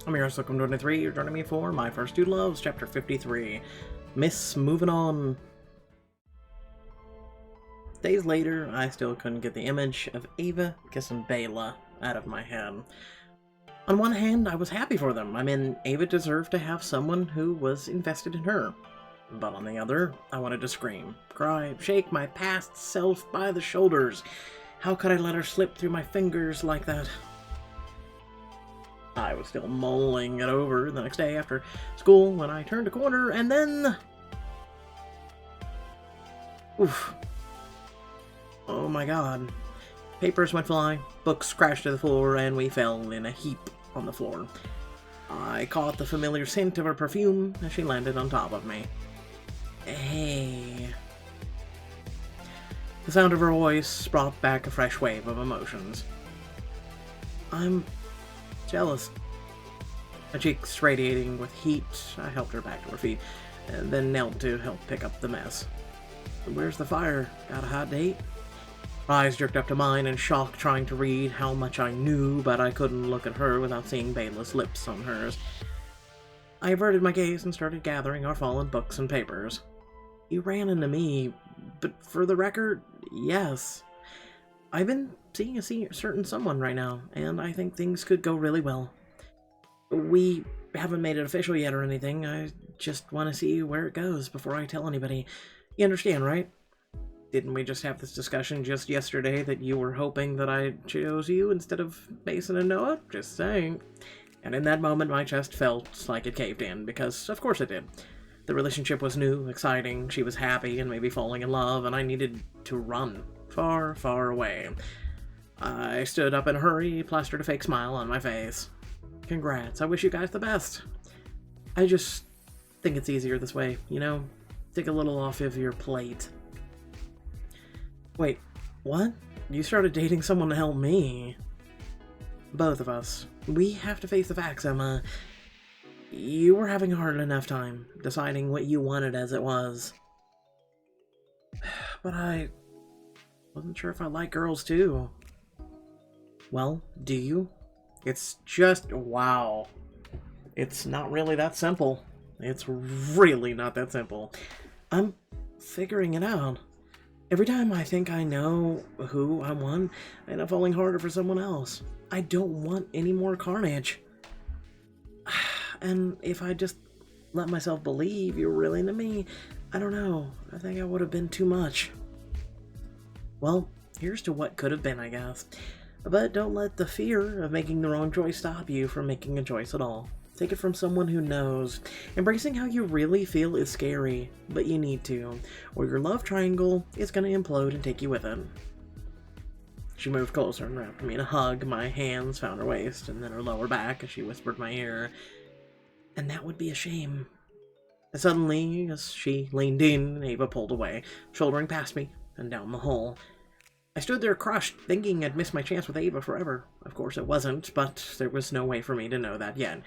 I'm your host, Welcome23. You're joining me for My First Two Loves, Chapter 53, Miss Moving On. Days later, I still couldn't get the image of Ava kissing Bela out of my head. On one hand, I was happy for them. I mean, Ava deserved to have someone who was invested in her. But on the other, I wanted to scream, cry, shake my past self by the shoulders. How could I let her slip through my fingers like that? I was still mulling it over the next day after school when I turned a corner, and then... Oof. Oh my god. Papers went flying, books crashed to the floor, and we fell in a heap on the floor. I caught the familiar scent of her perfume as she landed on top of me. Hey. The sound of her voice brought back a fresh wave of emotions. I'm jealous. Her cheeks radiating with heat, I helped her back to her feet, and then knelt to help pick up the mess. Where's the fire? Got a hot date? Her eyes jerked up to mine in shock, trying to read how much I knew, but I couldn't look at her without seeing Bela's lips on hers. I averted my gaze and started gathering our fallen books and papers. You ran into me, but for the record, yes. I've been seeing a certain someone right now, and I think things could go really well. We haven't made it official yet or anything. I just want to see where it goes before I tell anybody. You understand, right? Didn't we just have this discussion just yesterday that you were hoping that I chose you instead of Mason and Noah? Just saying. And in that moment, my chest felt like it caved in, because of course it did. The relationship was new, exciting, she was happy and maybe falling in love, and I needed to run far, far away. I stood up in a hurry, plastered a fake smile on my face. Congrats, I wish you guys the best. I just think it's easier this way, you know? Take a little off of your plate. Wait, what? You started dating someone to help me? Both of us. We have to face the facts, Emma. You were having a hard enough time deciding what you wanted as it was. But I wasn't sure if I like girls too. Well, do you? It's just, wow. It's not really that simple. It's really not that simple. I'm figuring it out. Every time I think I know who I want, I end up falling harder for someone else. I don't want any more carnage. And if I just let myself believe you're really into me, I don't know. I think I would have been too much. Well, here's to what could have been, I guess. But don't let the fear of making the wrong choice stop you from making a choice at all. Take it from someone who knows. Embracing how you really feel is scary, but you need to, or your love triangle is going to implode and take you with it. She moved closer and wrapped me in a hug. My hands found her waist and then her lower back as she whispered in my ear, and that would be a shame. And suddenly, as she leaned in, Ava pulled away, shouldering past me and down the hall. I stood there crushed, thinking I'd missed my chance with Ava forever. Of course it wasn't, but there was no way for me to know that yet.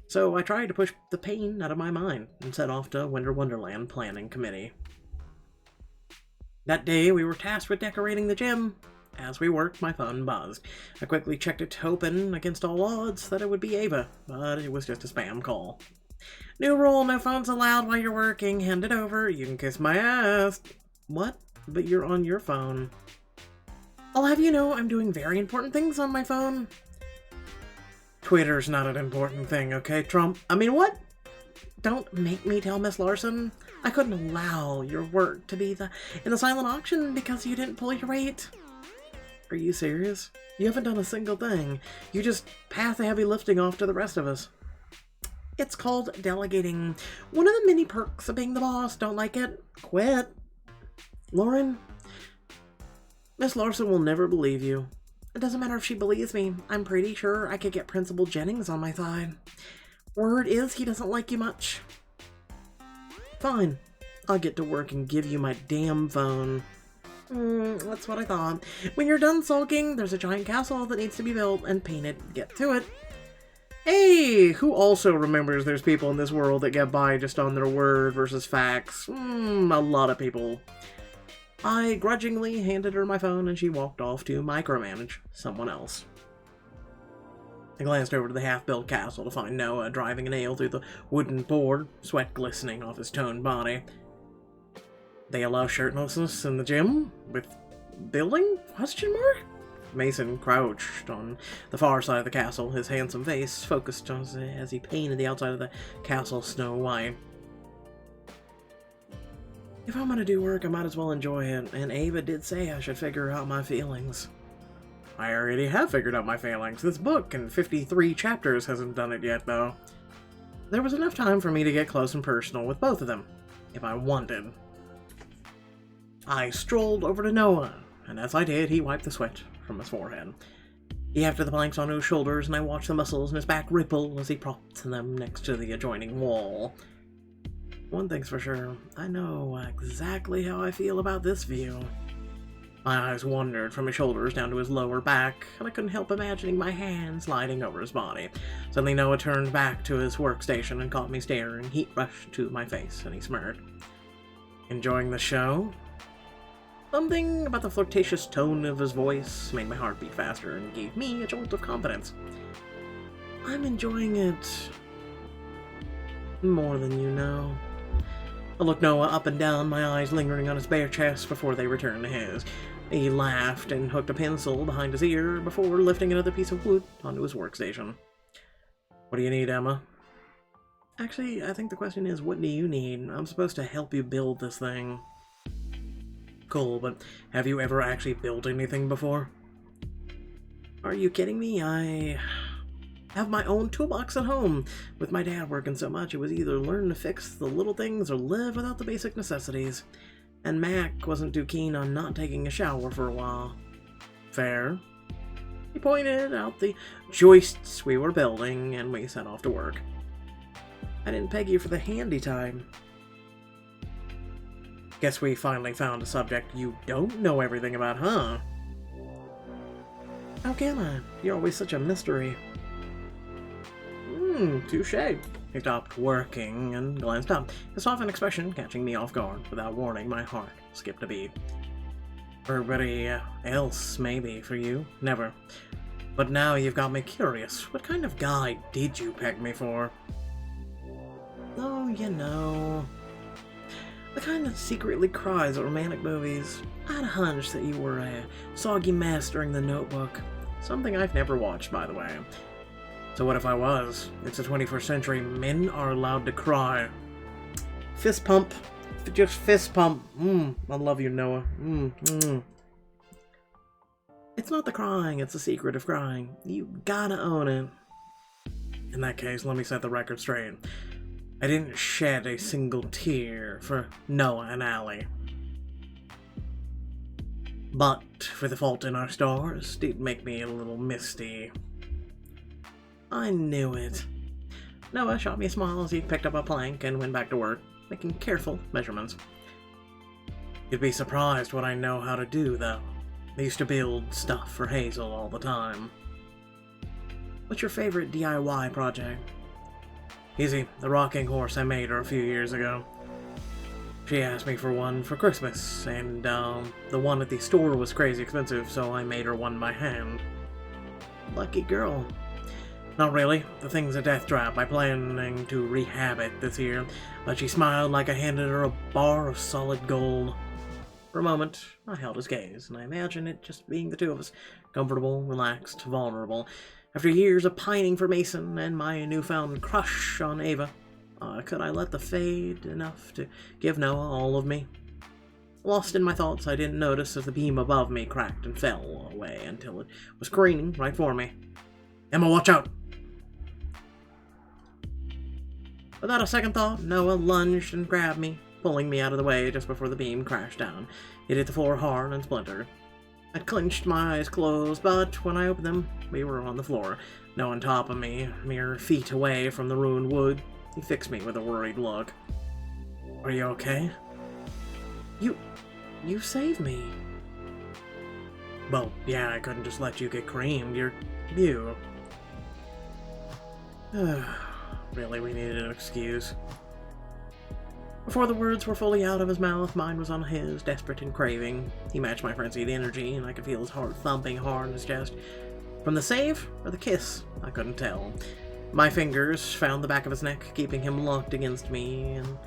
So I tried to push the pain out of my mind and set off to Winter Wonderland planning committee. That day, we were tasked with decorating the gym. As we worked, my phone buzzed. I quickly checked it, hoping against all odds that it would be Ava, but it was just a spam call. New rule, no phones allowed while you're working. Hand it over, you can kiss my ass. What? But you're on your phone. I'll have you know I'm doing very important things on my phone. Twitter's not an important thing, okay, Trump? I mean, what? Don't make me tell Miss Larson. I couldn't allow your work to be in the silent auction because you didn't pull your weight. Are you serious? You haven't done a single thing. You just pass the heavy lifting off to the rest of us. It's called delegating. One of the many perks of being the boss. Don't like it? Quit. Lauren, Miss Larson will never believe you. It doesn't matter if she believes me. I'm pretty sure I could get Principal Jennings on my side. Word is he doesn't like you much. Fine. I'll get to work and give you my damn phone. That's what I thought. When you're done sulking, there's a giant castle that needs to be built and painted. Get to it. Hey, who also remembers there's people in this world that get by just on their word versus facts? A lot of people. I grudgingly handed her my phone and she walked off to micromanage someone else. I glanced over to the half-built castle to find Noah driving a nail through the wooden board, sweat glistening off his toned body. They allow shirtlessness in the gym? With building? Question mark? Mason crouched on the far side of the castle, his handsome face focused as he painted the outside of the castle snow white. If I'm gonna do work, I might as well enjoy it, and Ava did say I should figure out my feelings. I already have figured out my feelings. This book in 53 chapters hasn't done it yet, though. There was enough time for me to get close and personal with both of them, if I wanted. I strolled over to Noah, and as I did, he wiped the sweat from his forehead. He hefted the planks onto his shoulders, and I watched the muscles in his back ripple as he propped them next to the adjoining wall. One thing's for sure, I know exactly how I feel about this view. My eyes wandered from his shoulders down to his lower back, and I couldn't help imagining my hands sliding over his body. Suddenly Noah turned back to his workstation and caught me staring. Heat rushed to my face, and he smirked. Enjoying the show? Something about the flirtatious tone of his voice made my heart beat faster and gave me a jolt of confidence. I'm enjoying it more than you know. I looked Noah up and down, my eyes lingering on his bare chest before they returned to his. He laughed and hooked a pencil behind his ear before lifting another piece of wood onto his workstation. What do you need, Emma? Actually, I think the question is, what do you need? I'm supposed to help you build this thing. Cool, but have you ever actually built anything before? Are you kidding me? I have my own toolbox at home. With my dad working so much, it was either learn to fix the little things or live without the basic necessities. And Mac wasn't too keen on not taking a shower for a while. Fair. He pointed out the joists we were building, and we set off to work. I didn't peg you for the handy time. Guess we finally found a subject you don't know everything about, huh? How can I? You're always such a mystery. Touché. He stopped working and glanced up, his softened expression catching me off guard. Without warning, my heart skipped a beat. For everybody else, maybe. For you, never. But now you've got me curious. What kind of guy did you peg me for? Oh, you know... the kind that secretly cries at romantic movies. I had a hunch that you were a soggy mess during The Notebook. Something I've never watched, by the way. So what if I was? It's the 21st century. Men are allowed to cry. Fist pump. Just fist pump. I love you, Noah. It's not the crying, it's the secret of crying. You gotta own it. In that case, let me set the record straight. I didn't shed a single tear for Noah and Allie. But for the fault in our stars did make me a little misty. I knew it. Noah shot me a smile as he picked up a plank and went back to work, making careful measurements. You'd be surprised what I know how to do, though. I used to build stuff for Hazel all the time. What's your favorite DIY project? Easy, the rocking horse I made her a few years ago. She asked me for one for Christmas, and the one at the store was crazy expensive, so I made her one by hand. Lucky girl. Not really. The thing's a death trap. I'm planning to rehab it this year, but she smiled like I handed her a bar of solid gold. For a moment, I held his gaze, and I imagined it just being the two of us, comfortable, relaxed, vulnerable. After years of pining for Mason and my newfound crush on Ava, could I let the fade enough to give Noah all of me? Lost in my thoughts, I didn't notice as the beam above me cracked and fell away until it was careening right for me. Emma, watch out! Without a second thought, Noah lunged and grabbed me, pulling me out of the way just before the beam crashed down. It hit the floor hard and splintered. I clenched my eyes closed, but when I opened them, we were on the floor. Noah on top of me, mere feet away from the ruined wood. He fixed me with a worried look. Are you okay? You saved me. Well, yeah, I couldn't just let you get creamed. You're you. Really, we needed an excuse. Before the words were fully out of his mouth, mine was on his, desperate and craving. He matched my frenzied energy, and I could feel his heart thumping hard in his chest. From the save or the kiss, I couldn't tell. My fingers found the back of his neck, keeping him locked against me, and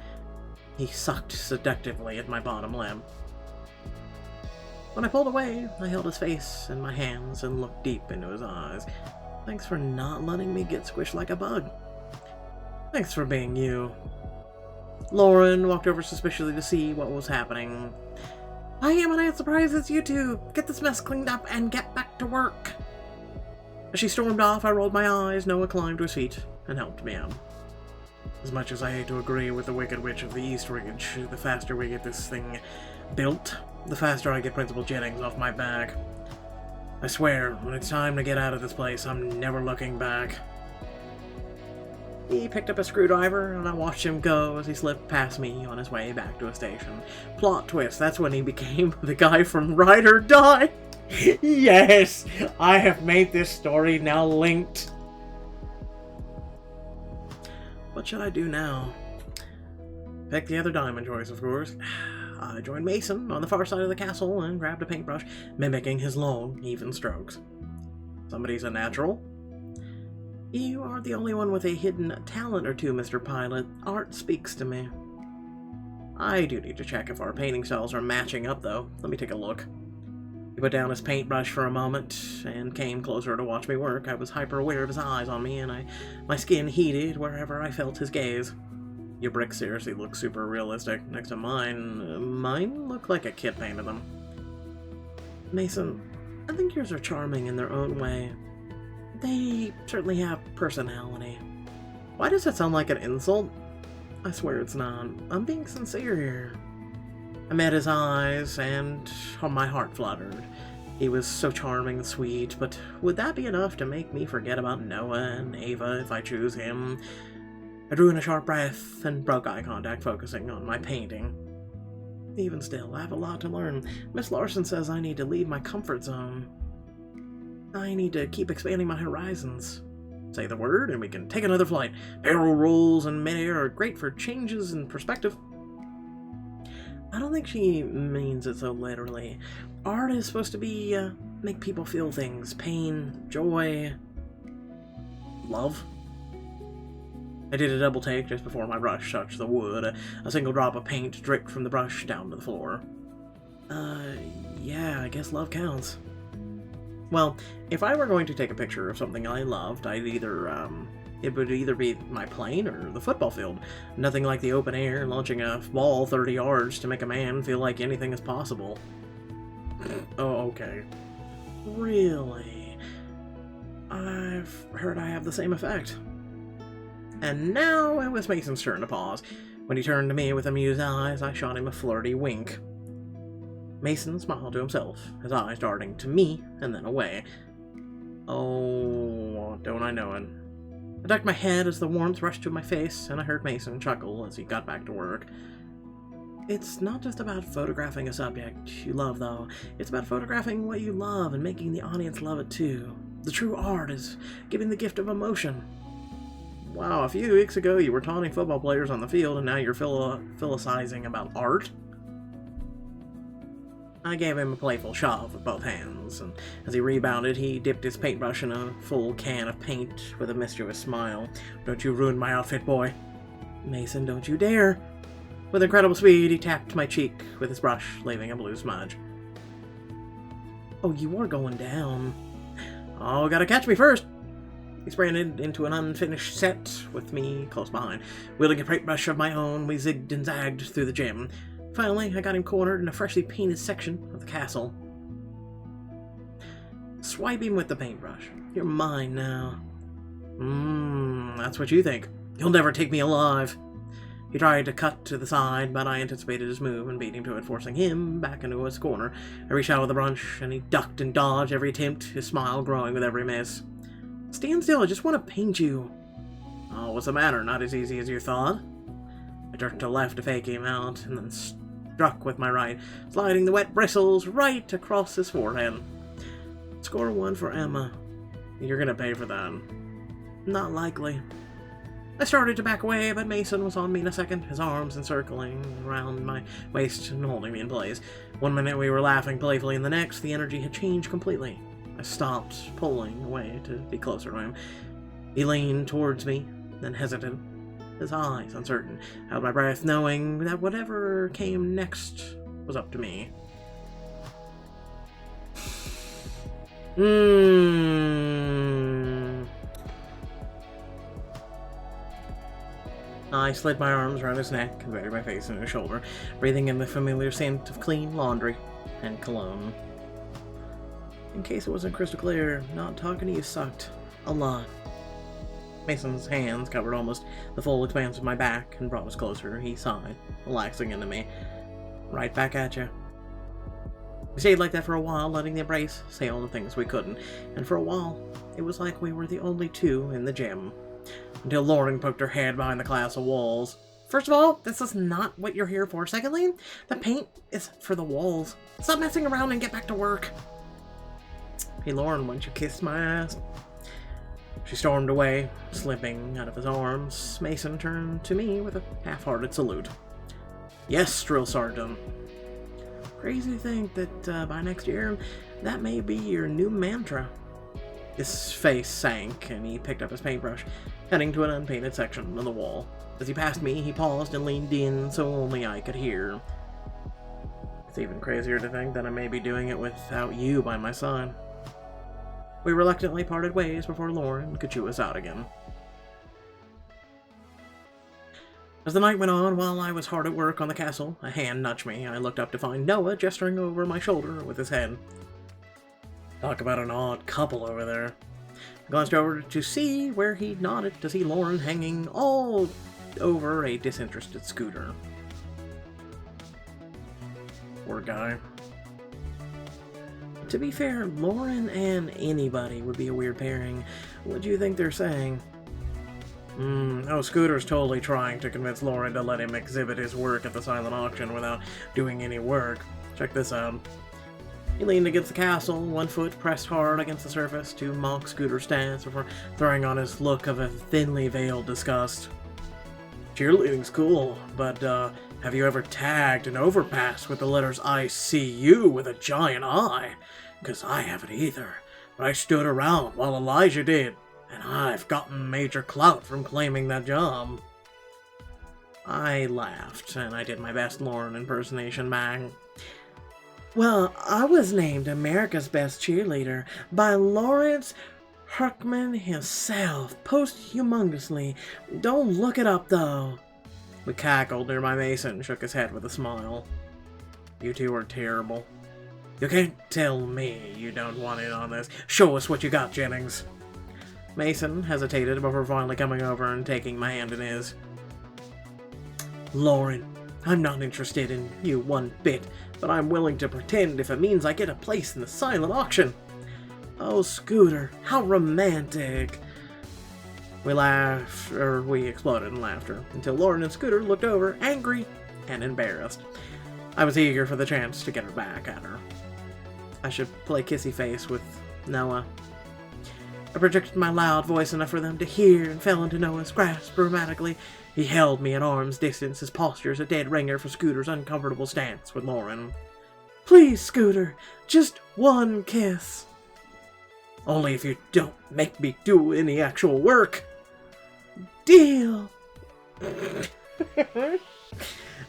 he sucked seductively at my bottom lip. When I pulled away, I held his face in my hands and looked deep into his eyes. Thanks for not letting me get squished like a bug. Thanks for being you. Lauren walked over suspiciously to see what was happening. I am not surprised it's you two. Get this mess cleaned up and get back to work. As she stormed off, I rolled my eyes. Noah climbed to his feet and helped me out. As much as I hate to agree with the Wicked Witch of the East Ridge, the faster we get this thing built, the faster I get Principal Jennings off my back. I swear, when it's time to get out of this place, I'm never looking back. He picked up a screwdriver, and I watched him go as he slipped past me on his way back to a station. Plot twist, that's when he became the guy from Ride or Die. Yes! I have made this story now linked. What should I do now? Pick the other diamond choice, of course. I joined Mason on the far side of the castle and grabbed a paintbrush, mimicking his long, even strokes. Somebody's a natural. You are the only one with a hidden talent or two, Mr. Pilot. Art speaks to me. I do need to check if our painting styles are matching up, though. Let me take a look. He put down his paintbrush for a moment and came closer to watch me work. I was hyper-aware of his eyes on me, and my skin heated wherever I felt his gaze. Your bricks seriously look super realistic. Next to mine, mine look like a kid painted them. Mason, I think yours are charming in their own way. They certainly have personality. Why does that sound like an insult? I swear it's not. I'm being sincere here. I met his eyes, and my heart fluttered. He was so charming and sweet, but would that be enough to make me forget about Noah and Ava if I choose him? I drew in a sharp breath and broke eye contact, focusing on my painting. Even still, I have a lot to learn. Miss Larson says I need to leave my comfort zone. I need to keep expanding my horizons. Say the word, and we can take another flight. Barrel rolls in midair are great for changes in perspective. I don't think she means it so literally. Art is supposed to be, make people feel things. Pain, joy, love. I did a double take just before my brush touched the wood. A single drop of paint dripped from the brush down to the floor. Yeah, I guess love counts. Well, if I were going to take a picture of something I loved, it would either be my plane or the football field. Nothing like the open air, launching a ball 30 yards to make a man feel like anything is possible. Oh, okay. Really? I've heard I have the same effect. And now it was Mason's turn to pause. When he turned to me with amused eyes, I shot him a flirty wink. Mason smiled to himself, his eyes darting to me and then away. Oh, don't I know it. I ducked my head as the warmth rushed to my face, and I heard Mason chuckle as he got back to work. It's not just about photographing a subject you love, though. It's about photographing what you love and making the audience love it, too. The true art is giving the gift of emotion. Wow, a few weeks ago you were taunting football players on the field, and now you're philosophizing about art? I gave him a playful shove with both hands, and as he rebounded, he dipped his paintbrush in a full can of paint with a mischievous smile. Don't you ruin my outfit, boy. Mason, don't you dare. With incredible speed, he tapped my cheek with his brush, leaving a blue smudge. Oh, you are going down. Oh, gotta catch me first. He sprinted into an unfinished set with me close behind. Wielding a paintbrush of my own, we zigged and zagged through the gym. Finally, I got him cornered in a freshly painted section of the castle. Swipe him with the paintbrush. You're mine now. That's what you think. You'll never take me alive. He tried to cut to the side, but I anticipated his move and beat him to it, forcing him back into his corner. I reached out with the brush, and he ducked and dodged every attempt, his smile growing with every miss. Stand still, I just want to paint you. Oh, what's the matter? Not as easy as you thought? I jerked to left to fake him out, and then struck with my right, sliding the wet bristles right across his forehead. Score 1 for Emma. You're gonna pay for that. Not likely. I started to back away, but Mason was on me in a second, his arms encircling around my waist and holding me in place. One minute we were laughing playfully, and the next, the energy had changed completely. I stopped, pulling away to be closer to him. He leaned towards me, then hesitated, his eyes uncertain, held my breath, knowing that whatever came next was up to me. I slid my arms around his neck and buried my face in his shoulder, breathing in the familiar scent of clean laundry and cologne. In case it wasn't crystal clear, not talking to you sucked. A lot. Mason's hands covered almost the full expanse of my back and brought us closer. He sighed, relaxing into me. Right back at you. We stayed like that for a while, letting the embrace say all the things we couldn't, and for a while, it was like we were the only two in the gym. Until Lauren poked her head behind the class of walls. First of all, this is not what you're here for. Secondly, the paint is for the walls. Stop messing around and get back to work. Hey Lauren, why don't you kiss my ass? She stormed away, slipping out of his arms. Mason turned to me with a half-hearted salute. Yes, Drill Sergeant. Crazy to think that by next year, that may be your new mantra. His face sank, and he picked up his paintbrush, heading to an unpainted section of the wall. As he passed me, he paused and leaned in so only I could hear. It's even crazier to think that I may be doing it without you by my side. We reluctantly parted ways before Lauren could chew us out again. As the night went on, while I was hard at work on the castle, a hand nudged me. I looked up to find Noah gesturing over my shoulder with his head. Talk about an odd couple over there. I glanced over to see where he nodded to see Lauren hanging all over a disinterested scooter. Poor guy. To be fair, Lauren and anybody would be a weird pairing. What do you think they're saying? Oh, Scooter's totally trying to convince Lauren to let him exhibit his work at the silent auction without doing any work. Check this out. He leaned against the castle, one foot pressed hard against the surface to mock Scooter's stance before throwing on his look of a thinly veiled disgust. Cheerleading's cool, but have you ever tagged an overpass with the letters ICU with a giant eye? 'Cause I haven't either, but I stood around while Elijah did, and I've gotten major clout from claiming that job. I laughed, and I did my best Lauren impersonation back. Well, I was named America's Best Cheerleader by Lawrence Herkman himself, posthumously. Don't look it up, though. We cackled near my Mason and shook his head with a smile. You two are terrible. You can't tell me you don't want in on this. Show us what you got, Jennings. Mason hesitated before finally coming over and taking my hand in his. Lauren, I'm not interested in you one bit, but I'm willing to pretend if it means I get a place in the silent auction. Oh, Scooter, how romantic. We exploded in laughter, until Lauren and Scooter looked over, angry and embarrassed. I was eager for the chance to get her back at her. I should play kissy face with Noah. I projected my loud voice enough for them to hear and fell into Noah's grasp dramatically. He held me at arm's distance, his posture's a dead ringer for Scooter's uncomfortable stance with Lauren. Please, Scooter, just one kiss. Only if you don't make me do any actual work. Deal.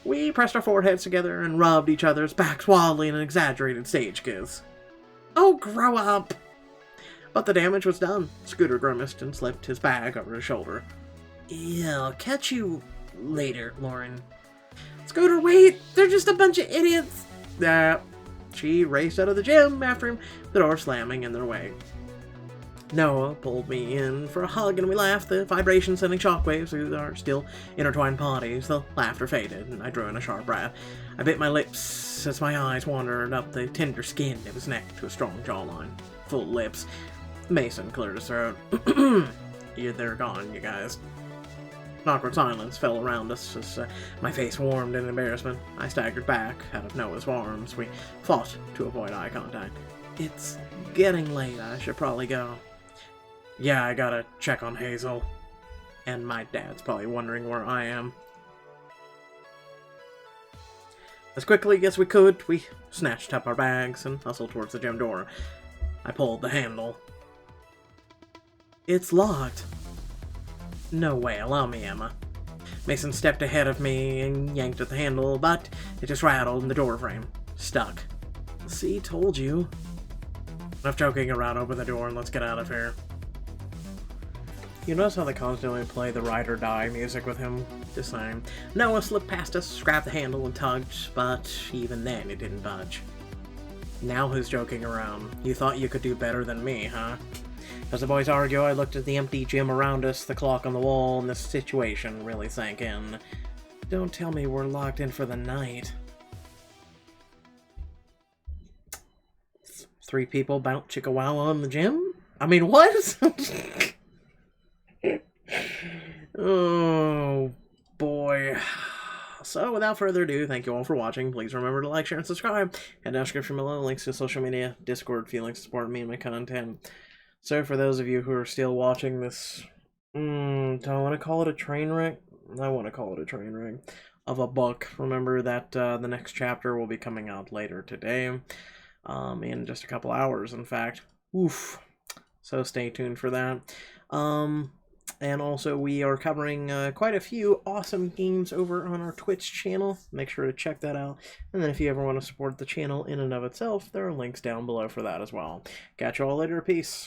We pressed our foreheads together and rubbed each other's backs wildly in an exaggerated stage kiss. Oh, grow up! But the damage was done. Scooter grimaced and slipped his bag over his shoulder. Yeah, I'll catch you later, Lauren. Scooter, wait! They're just a bunch of idiots! She raced out of the gym after him, the door slamming in their way. Noah pulled me in for a hug and we laughed, the vibration sending shockwaves through our still intertwined bodies. The laughter faded and I drew in a sharp breath. I bit my lips as my eyes wandered up the tender skin of his neck to a strong jawline. Full lips. Mason cleared his throat. They're gone, you guys. An awkward silence fell around us as my face warmed in embarrassment. I staggered back out of Noah's arms. We fought to avoid eye contact. It's getting late. I should probably go. Yeah, I gotta check on Hazel. And my dad's probably wondering where I am. As quickly as we could, we snatched up our bags and hustled towards the gym door. I pulled the handle. It's locked. No way, allow me, Emma. Mason stepped ahead of me and yanked at the handle, but it just rattled in the doorframe. Stuck. See, told you. Enough joking around, open the door and let's get out of here. You notice how they constantly play the ride or die music with him? Just saying. Noah slipped past us, grabbed the handle and tugged, but even then it didn't budge. Now who's joking around? You thought you could do better than me, huh? As the boys argue, I looked at the empty gym around us, the clock on the wall, and the situation really sank in. Don't tell me we're locked in for the night. 3 people bout Chickawalla in the gym? I mean, what? Oh, boy. So, without further ado, thank you all for watching. Please remember to like, share, and subscribe. And in the description below, links to social media, Discord, feelings to support me and my content. So, for those of you who are still watching this, do I want to call it a train wreck? I want to call it a train wreck of a book. Remember that the next chapter will be coming out later today, in just a couple hours, in fact. Oof. So, stay tuned for that. And also, we are covering quite a few awesome games over on our Twitch channel. Make sure to check that out. And then if you ever want to support the channel in and of itself, there are links down below for that as well. Catch you all later. Peace.